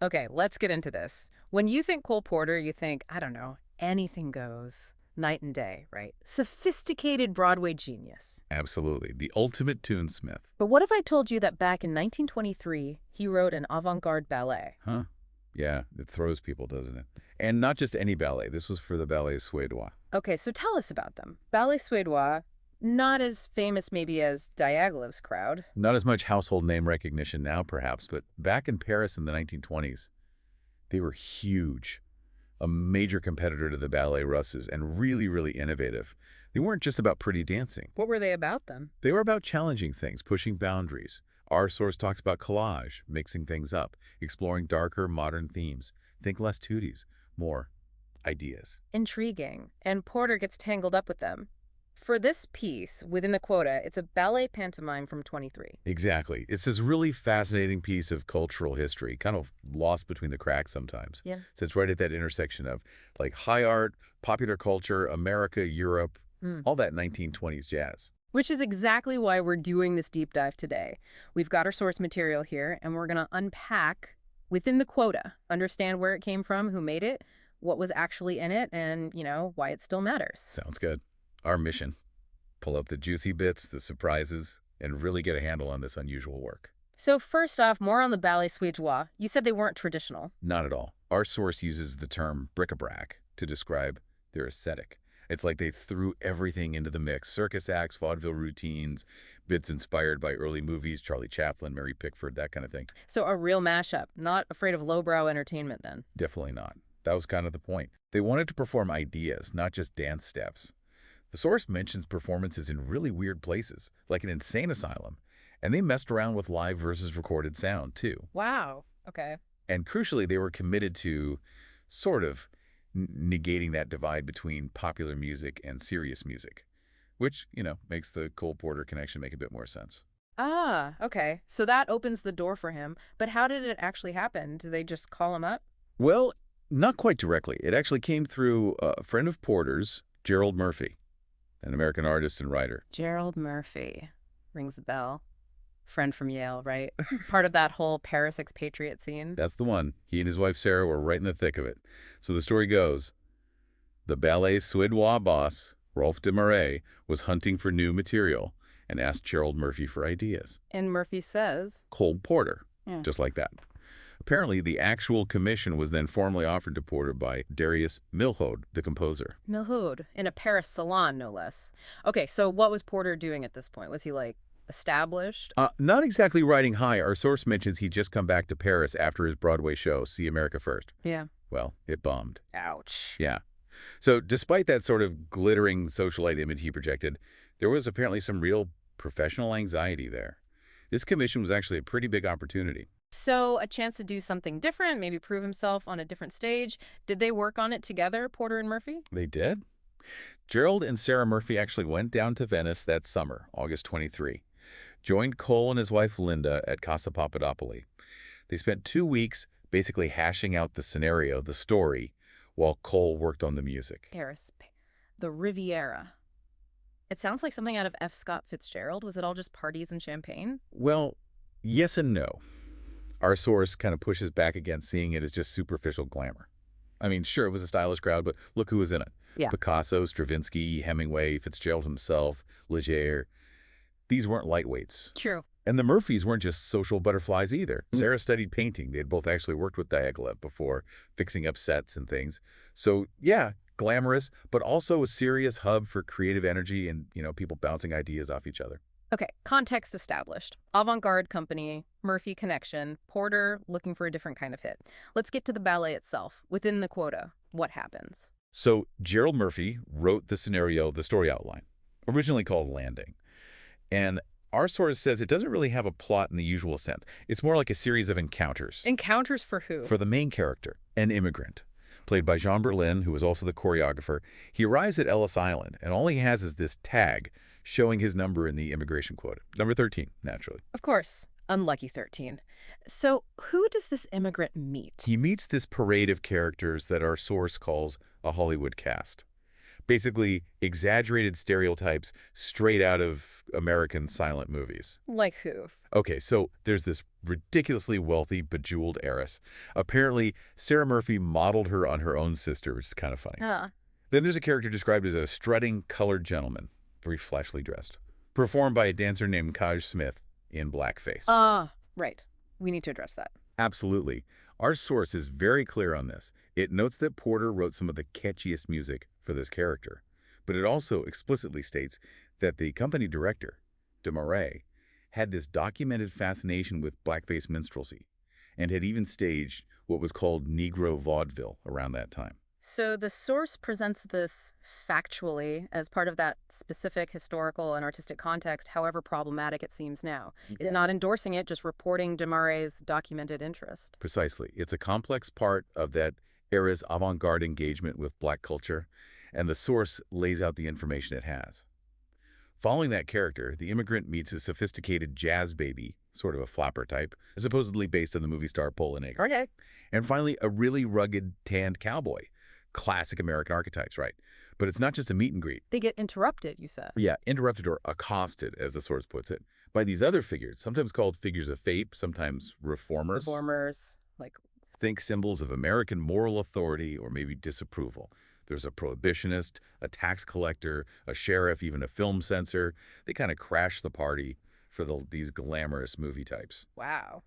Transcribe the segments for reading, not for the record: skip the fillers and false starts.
Okay, let's get into this. When you think Cole Porter, you think, I don't know, anything goes, night and day, right? Sophisticated Broadway genius. Absolutely. The ultimate tunesmith. But what if I told you that back in 1923, he wrote an avant-garde ballet? Huh? Yeah, it throws people, doesn't it? And not just any ballet. This was for the Ballets Suédois. Okay, so tell us about them. Ballets Suédois, not as famous maybe as Diaghilev's crowd. Not as much household name recognition now, perhaps, but back in Paris in the 1920s, they were huge. A major competitor to the Ballet Russes and really, really innovative. They weren't just about pretty dancing. What were they about then? They were about challenging things, pushing boundaries. Our source talks about collage, mixing things up, exploring darker, modern themes. Think less tooties, more ideas. Intriguing. And Porter gets tangled up with them. For this piece, Within the Quota, it's a ballet pantomime from 23. Exactly. It's this really fascinating piece of cultural history, kind of lost between the cracks sometimes. Yeah. So it's right at that intersection of like high art, popular culture, America, Europe, all that 1920s jazz. Which is exactly why we're doing this deep dive today. We've got our source material here, and we're going to unpack Within the Quota, understand where it came from, who made it, what was actually in it, and, why it still matters. Sounds good. Our mission, pull up the juicy bits, the surprises, and really get a handle on this unusual work. So first off, more on the Ballets Suédois. You said they weren't traditional. Not at all. Our source uses the term bric-a-brac to describe their aesthetic. It's like they threw everything into the mix. Circus acts, vaudeville routines, bits inspired by early movies, Charlie Chaplin, Mary Pickford, that kind of thing. So a real mashup, not afraid of lowbrow entertainment then. Definitely not. That was kind of the point. They wanted to perform ideas, not just dance steps. The source mentions performances in really weird places, like an insane asylum, and they messed around with live versus recorded sound, too. Wow. Okay. And crucially, they were committed to sort of negating that divide between popular music and serious music, which, makes the Cole Porter connection make a bit more sense. Ah, okay. So that opens the door for him. But how did it actually happen? Did they just call him up? Well, not quite directly. It actually came through a friend of Porter's, Gerald Murphy, an American artist and writer. Gerald Murphy. Rings a bell. Friend from Yale, right? Part of that whole Paris expatriate scene. That's the one. He and his wife Sarah were right in the thick of it. So the story goes, the Ballets Suédois boss, Rolf de Marais, was hunting for new material and asked Gerald Murphy for ideas. And Murphy says, Cole Porter, Yeah. just like that. Apparently, the actual commission was then formally offered to Porter by Darius Milhaud, the composer. Milhaud, in a Paris salon, no less. Okay, so what was Porter doing at this point? Was he, established? Not exactly riding high. Our source mentions he'd just come back to Paris after his Broadway show, See America First. Yeah. Well, it bombed. Ouch. Yeah. So despite that sort of glittering socialite image he projected, there was apparently some real professional anxiety there. This commission was actually a pretty big opportunity. So a chance to do something different, maybe prove himself on a different stage. Did they work on it together, Porter and Murphy? They did. Gerald and Sarah Murphy actually went down to Venice that summer, August 23. Joined Cole and his wife Linda at Casa Papadopoli. They spent 2 weeks basically hashing out the scenario, the story, while Cole worked on the music. Paris. The Riviera. It sounds like something out of F. Scott Fitzgerald. Was it all just parties and champagne? Well, yes and no. Our source kind of pushes back against seeing it as just superficial glamour. I mean, sure, it was a stylish crowd, but look who was in it. Yeah. Picasso, Stravinsky, Hemingway, Fitzgerald himself, Leger. These weren't lightweights. True. And the Murphys weren't just social butterflies either. Sarah studied painting. They had both actually worked with Diaghilev before, fixing up sets and things. So, yeah, glamorous, but also a serious hub for creative energy and, people bouncing ideas off each other. Okay, context established. Avant-garde company, Murphy connection, Porter looking for a different kind of hit. Let's get to the ballet itself. Within the Quota, what happens? So Gerald Murphy wrote the scenario, the story outline, originally called Landing. And our source says it doesn't really have a plot in the usual sense. It's more like a series of encounters. Encounters for who? For the main character, an immigrant, played by Jean Börlin, who was also the choreographer. He arrives at Ellis Island, and all he has is this tag showing his number in the immigration quota. Number 13, naturally. Of course. Unlucky 13. So who does this immigrant meet? He meets this parade of characters that our source calls a Hollywood cast. Basically, exaggerated stereotypes straight out of American silent movies. Like who? Okay, so there's this ridiculously wealthy, bejeweled heiress. Apparently, Sarah Murphy modeled her on her own sister, which is kind of funny. Huh. Then there's a character described as a strutting colored gentleman, very flashily dressed, performed by a dancer named Kaj Smith in blackface. Right. We need to address that. Absolutely. Our source is very clear on this. It notes that Porter wrote some of the catchiest music for this character, but it also explicitly states that the company director, de Marais, had this documented fascination with blackface minstrelsy and had even staged what was called Negro vaudeville around that time. So the source presents this factually as part of that specific historical and artistic context, however problematic it seems now. It's not endorsing it, just reporting de Marais' documented interest. Precisely. It's a complex part of that era's avant-garde engagement with black culture, and the source lays out the information it has. Following that character, the immigrant meets a sophisticated jazz baby, sort of a flapper type, supposedly based on the movie star Paul Eger. Okay. And finally, a really rugged, tanned cowboy. Classic American archetypes, right? But it's not just a meet and greet. They get interrupted, you said. Yeah, interrupted or accosted, as the source puts it, by these other figures, sometimes called figures of fate, sometimes reformers. Reformers, like... Think symbols of American moral authority or maybe disapproval. There's a prohibitionist, a tax collector, a sheriff, even a film censor. They kind of crash the party for these glamorous movie types. Wow.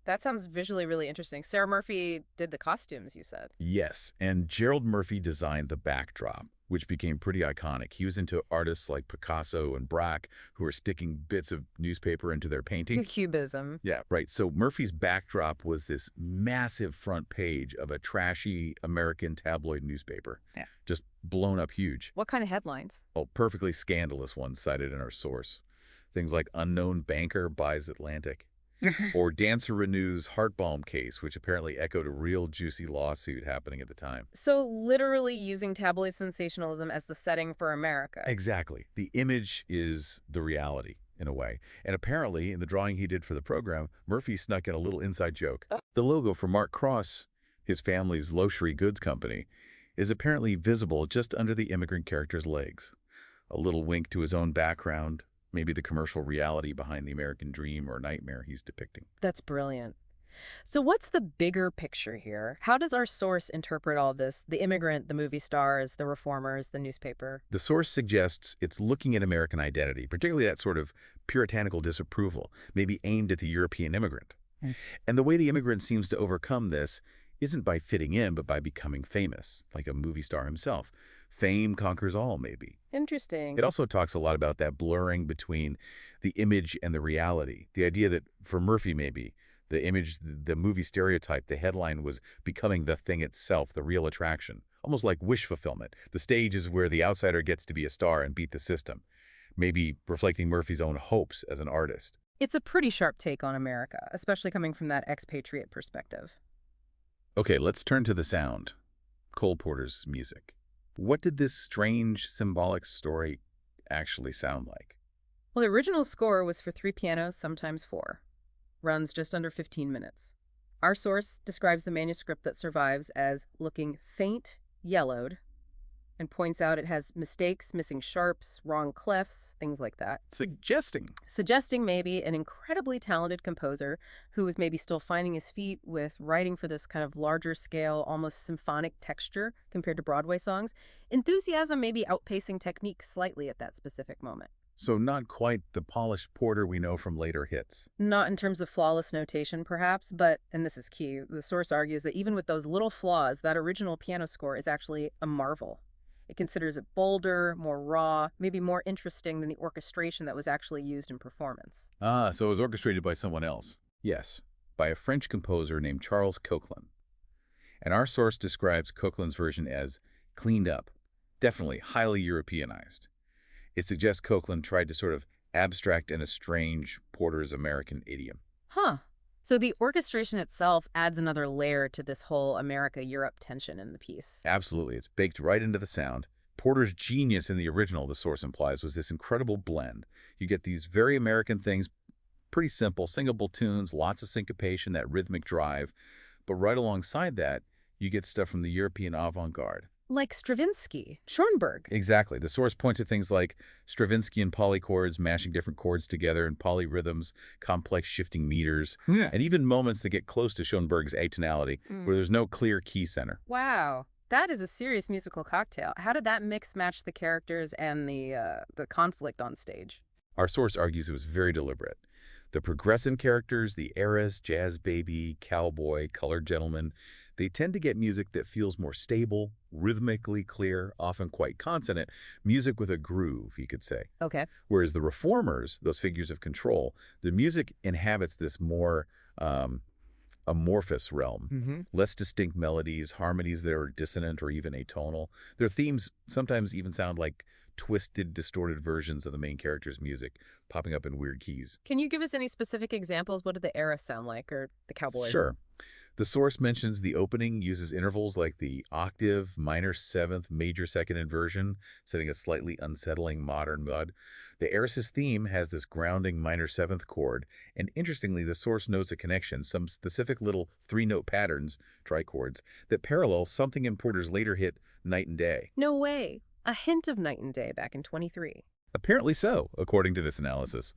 That sounds visually really interesting. Sarah Murphy did the costumes, you said. Yes, and Gerald Murphy designed the backdrop, which became pretty iconic. He was into artists like Picasso and Braque, who were sticking bits of newspaper into their paintings. Cubism. Yeah, right. So Murphy's backdrop was this massive front page of a trashy American tabloid newspaper. Yeah. Just blown up huge. What kind of headlines? Oh, perfectly scandalous ones cited in our source. Things like unknown banker buys Atlantic. Or dancer renews heartbalm case, which apparently echoed a real juicy lawsuit happening at the time. So literally using tabloid sensationalism as the setting for America. Exactly. The image is the reality, in a way. And apparently, in the drawing he did for the program, Murphy snuck in a little inside joke. The logo for Mark Cross, his family's luxury goods company, is apparently visible just under the immigrant character's legs. A little wink to his own background, maybe the commercial reality behind the American dream or nightmare he's depicting. That's brilliant. So what's the bigger picture here? How does our source interpret all this? The immigrant, the movie stars, the reformers, the newspaper? The source suggests it's looking at American identity, particularly that sort of puritanical disapproval, maybe aimed at the European immigrant. And the way the immigrant seems to overcome this isn't by fitting in, but by becoming famous, like a movie star himself. Fame conquers all, maybe. Interesting. It also talks a lot about that blurring between the image and the reality. The idea that, for Murphy maybe, the image, the movie stereotype, the headline was becoming the thing itself, the real attraction. Almost like wish fulfillment. The stage is where the outsider gets to be a star and beat the system. Maybe reflecting Murphy's own hopes as an artist. It's a pretty sharp take on America, especially coming from that expatriate perspective. Okay, let's turn to the sound. Cole Porter's music. What did this strange, symbolic story actually sound like? Well, the original score was for 3 pianos, sometimes 4. Runs just under 15 minutes. Our source describes the manuscript that survives as looking faint, yellowed, and points out it has mistakes, missing sharps, wrong clefs, things like that. Suggesting maybe an incredibly talented composer who was maybe still finding his feet with writing for this kind of larger scale, almost symphonic texture compared to Broadway songs. Enthusiasm maybe outpacing technique slightly at that specific moment. So not quite the polished Porter we know from later hits. Not in terms of flawless notation, perhaps, but, and this is key, the source argues that even with those little flaws, that original piano score is actually a marvel. It considers it bolder, more raw, maybe more interesting than the orchestration that was actually used in performance. Ah, so it was orchestrated by someone else. Yes, by a French composer named Charles Coquelin. And our source describes Coquelin's version as cleaned up, definitely highly Europeanized. It suggests Coquelin tried to sort of abstract and estrange Porter's American idiom. Huh. So the orchestration itself adds another layer to this whole America-Europe tension in the piece. Absolutely. It's baked right into the sound. Porter's genius in the original, the source implies, was this incredible blend. You get these very American things, pretty simple, singable tunes, lots of syncopation, that rhythmic drive. But right alongside that, you get stuff from the European avant-garde. Like Stravinsky, Schoenberg. Exactly. The source points to things like Stravinsky polychords, mashing different chords together in polyrhythms, complex shifting meters, Yeah. and even moments that get close to Schoenberg's atonality, where there's no clear key center. Wow. That is a serious musical cocktail. How did that mix match the characters and the conflict on stage? Our source argues it was very deliberate. The progressive characters, the heiress, jazz baby, cowboy, colored gentleman, they tend to get music that feels more stable, rhythmically clear, often quite consonant, music with a groove, you could say. Okay. Whereas the reformers, those figures of control, the music inhabits this more amorphous realm. Less distinct melodies, harmonies that are dissonant or even atonal. Their themes sometimes even sound like twisted, distorted versions of the main character's music, popping up in weird keys. Can you give us any specific examples? What did the era sound like, or the cowboy? Sure. The source mentions the opening uses intervals like the octave, minor seventh, major second inversion, setting a slightly unsettling modern mud. The heiress's theme has this grounding minor seventh chord, and interestingly, the source notes a connection, some specific little three-note patterns, trichords, that parallel something in Porter's later hit, Night and Day. No way. A hint of Night and Day back in 23. Apparently so, according to this analysis.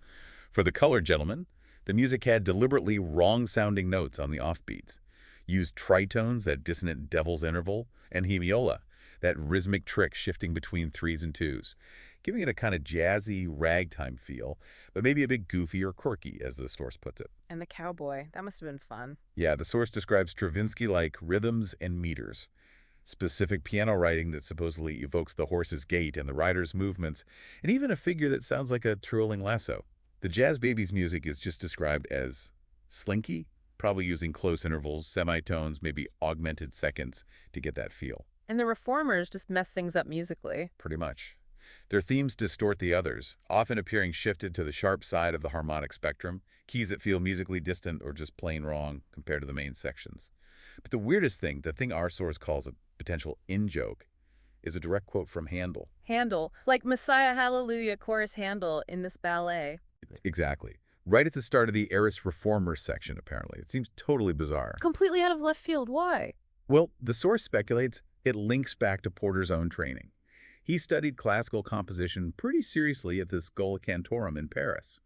For the colored gentleman, the music had deliberately wrong-sounding notes on the offbeats, used tritones, that dissonant devil's interval, and hemiola, that rhythmic trick shifting between threes and twos, giving it a kind of jazzy ragtime feel, but maybe a bit goofy or quirky, as the source puts it. And the cowboy. That must have been fun. Yeah, the source describes Stravinsky-like rhythms and meters, specific piano writing that supposedly evokes the horse's gait and the rider's movements, and even a figure that sounds like a twirling lasso. The jazz baby's music is just described as slinky, probably using close intervals, semitones, maybe augmented seconds to get that feel. And the reformers just mess things up musically. Pretty much. Their themes distort the others, often appearing shifted to the sharp side of the harmonic spectrum, keys that feel musically distant or just plain wrong compared to the main sections. But the weirdest thing, the thing our source calls a potential in-joke, is a direct quote from Handel. Handel, like Messiah Hallelujah chorus Handel in this ballet. Exactly. Right at the start of the heiress reformer section, apparently. It seems totally bizarre. Completely out of left field. Why? Well, the source speculates it links back to Porter's own training. He studied classical composition pretty seriously at the Schola Cantorum in Paris.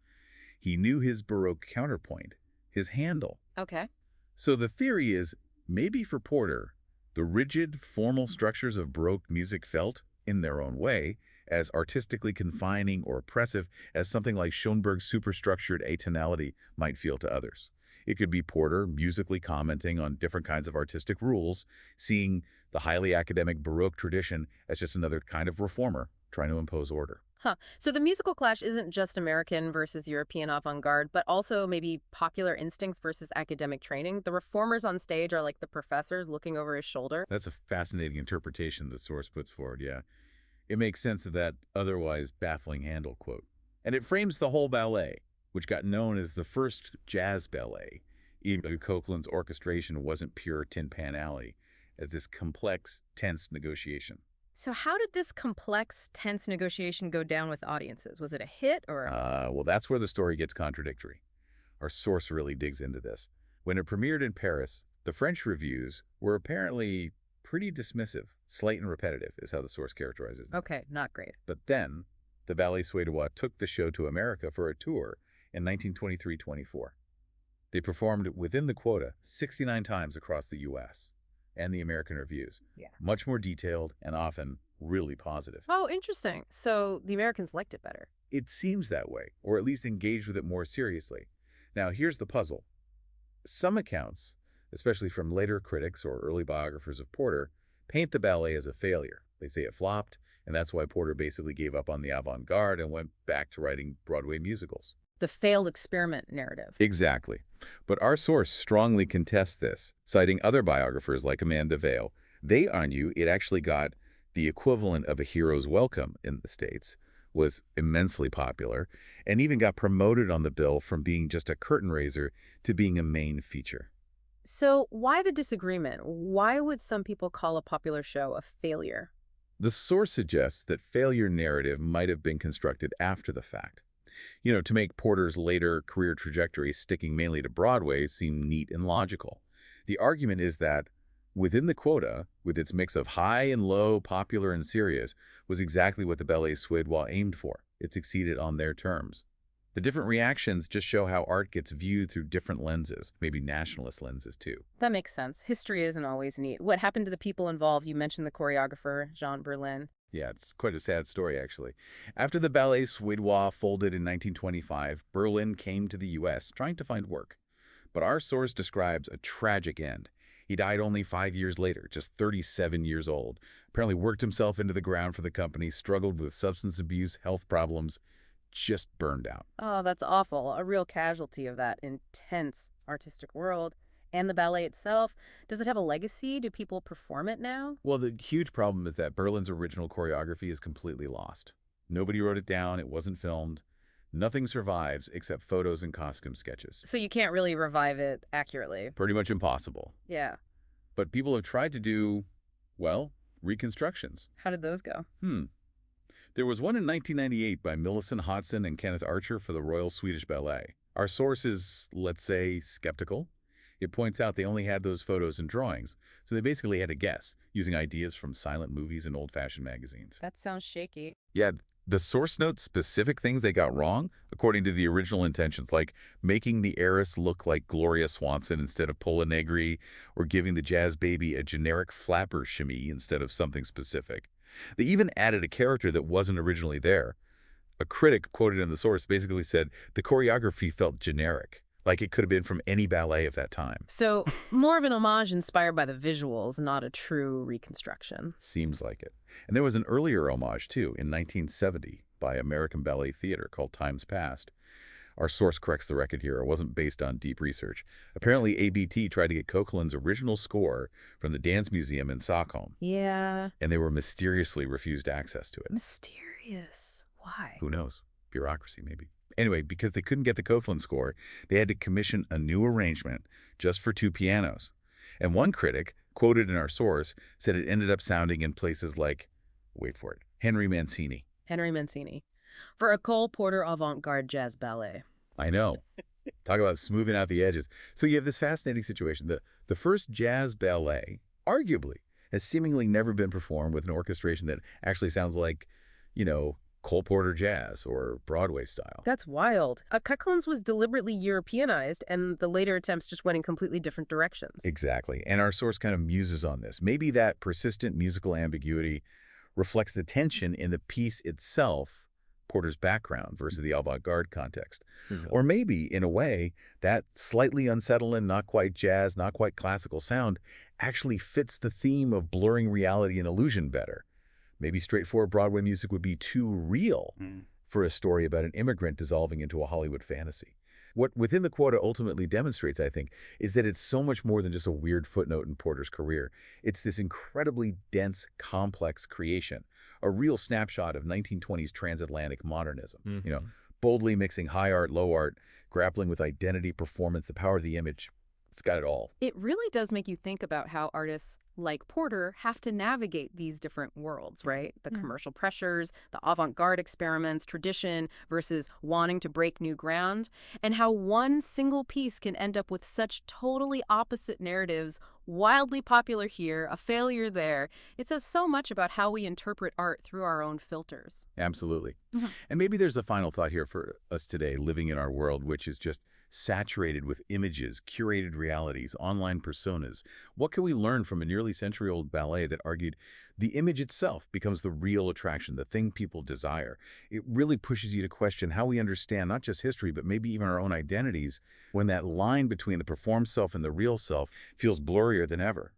He knew his Baroque counterpoint, his Handel. Okay. So the theory is, maybe for Porter, the rigid, formal structures of Baroque music felt, in their own way, as artistically confining or oppressive as something like Schoenberg's superstructured atonality might feel to others. It could be Porter musically commenting on different kinds of artistic rules, seeing the highly academic Baroque tradition as just another kind of reformer trying to impose order. Huh. So the musical clash isn't just American versus European avant-garde, but also maybe popular instincts versus academic training. The reformers on stage are like the professors looking over his shoulder. That's a fascinating interpretation the source puts forward, yeah. It makes sense of that otherwise baffling Handel quote. And it frames the whole ballet, which got known as the first jazz ballet, even though Copeland's orchestration wasn't pure Tin Pan Alley, as this complex, tense negotiation. So how did this complex, tense negotiation go down with audiences? Was it a hit or? Well, that's where the story gets contradictory. Our source really digs into this. When it premiered in Paris, the French reviews were apparently pretty dismissive. Slight and repetitive is how the source characterizes them. Okay, not great. But then, the Ballets Suédois took the show to America for a tour in 1923-24. They performed Within the Quota 69 times across the U.S. and the American reviews. Yeah. Much more detailed and often really positive. Oh, interesting. So the Americans liked it better. It seems that way, or at least engaged with it more seriously. Now, here's the puzzle. Some accounts, especially from later critics or early biographers of Porter, paint the ballet as a failure. They say it flopped, and that's why Porter basically gave up on the avant-garde and went back to writing Broadway musicals. The failed experiment narrative. Exactly. But our source strongly contests this, citing other biographers like Amanda Vail. They argue it actually got the equivalent of a hero's welcome in the States, was immensely popular, and even got promoted on the bill from being just a curtain raiser to being a main feature. So why the disagreement? Why would some people call a popular show a failure? The source suggests that failure narrative might have been constructed after the fact. To make Porter's later career trajectory sticking mainly to Broadway seem neat and logical. The argument is that Within the Quota, with its mix of high and low, popular and serious, was exactly what the Ballets Suédois aimed for. It succeeded on their terms. The different reactions just show how art gets viewed through different lenses, maybe nationalist lenses too. That makes sense. History isn't always neat. What happened to the people involved? You mentioned the choreographer, Jean Börlin. Yeah, it's quite a sad story, actually. After the Ballet Suédois folded in 1925, Berlin came to the U.S. trying to find work. But our source describes a tragic end. He died only 5 years later, just 37 years old. Apparently worked himself into the ground for the company, struggled with substance abuse, health problems, just burned out. Oh, that's awful. A real casualty of that intense artistic world. And the ballet itself, does it have a legacy? Do people perform it now? Well, the huge problem is that Berlin's original choreography is completely lost. Nobody wrote it down, it wasn't filmed. Nothing survives except photos and costume sketches. So you can't really revive it accurately. Pretty much impossible. Yeah. But people have tried to do, well, reconstructions. How did those go? There was one in 1998 by Millicent Hodson and Kenneth Archer for the Royal Swedish Ballet. Our source is, let's say, skeptical. It points out they only had those photos and drawings, so they basically had to guess, using ideas from silent movies and old-fashioned magazines. That sounds shaky. Yeah, the source notes specific things they got wrong, according to the original intentions, like making the heiress look like Gloria Swanson instead of Pola Negri, or giving the jazz baby a generic flapper shimmy instead of something specific. They even added a character that wasn't originally there. A critic quoted in the source basically said the choreography felt generic, like it could have been from any ballet of that time. So more of an homage inspired by the visuals, not a true reconstruction. Seems like it. And there was an earlier homage, too, in 1970 by American Ballet Theater called Times Past. Our source corrects the record here. It wasn't based on deep research. Apparently, ABT tried to get Coquelin's original score from the Dance Museum in Stockholm, Yeah. and they were mysteriously refused access to it. Mysterious. Why? Who knows? Bureaucracy, maybe. Anyway, because they couldn't get the Coquelin score, they had to commission a new arrangement just for 2 pianos. And one critic, quoted in our source, said it ended up sounding in places like, wait for it, Henry Mancini. Henry Mancini. For a Cole Porter avant-garde jazz ballet. I know. Talk about smoothing out the edges. So you have this fascinating situation. The first jazz ballet, arguably, has seemingly never been performed with an orchestration that actually sounds like, Cole Porter jazz or Broadway style. That's wild. Coquelin's was deliberately Europeanized, and the later attempts just went in completely different directions. Exactly. And our source kind of muses on this. Maybe that persistent musical ambiguity reflects the tension in the piece itself, Porter's background versus the avant-garde context. Or maybe, in a way, that slightly unsettling, not quite jazz, not quite classical sound actually fits the theme of blurring reality and illusion better. Maybe straightforward Broadway music would be too real for a story about an immigrant dissolving into a Hollywood fantasy. What Within the Quota ultimately demonstrates, I think, is that it's so much more than just a weird footnote in Porter's career. It's this incredibly dense, complex creation, a real snapshot of 1920s transatlantic modernism. Boldly mixing high art, low art, grappling with identity, performance, the power of the image. It's got it all. It really does make you think about how artists like Porter have to navigate these different worlds, right? The commercial pressures, the avant-garde experiments, tradition versus wanting to break new ground, and how one single piece can end up with such totally opposite narratives, wildly popular here, a failure there. It says so much about how we interpret art through our own filters. Absolutely. And maybe there's a final thought here for us today, living in our world, which is just saturated with images, curated realities, online personas. What can we learn from a nearly century-old ballet that argued the image itself becomes the real attraction, the thing people desire? It really pushes you to question how we understand not just history, but maybe even our own identities when that line between the performed self and the real self feels blurrier than ever.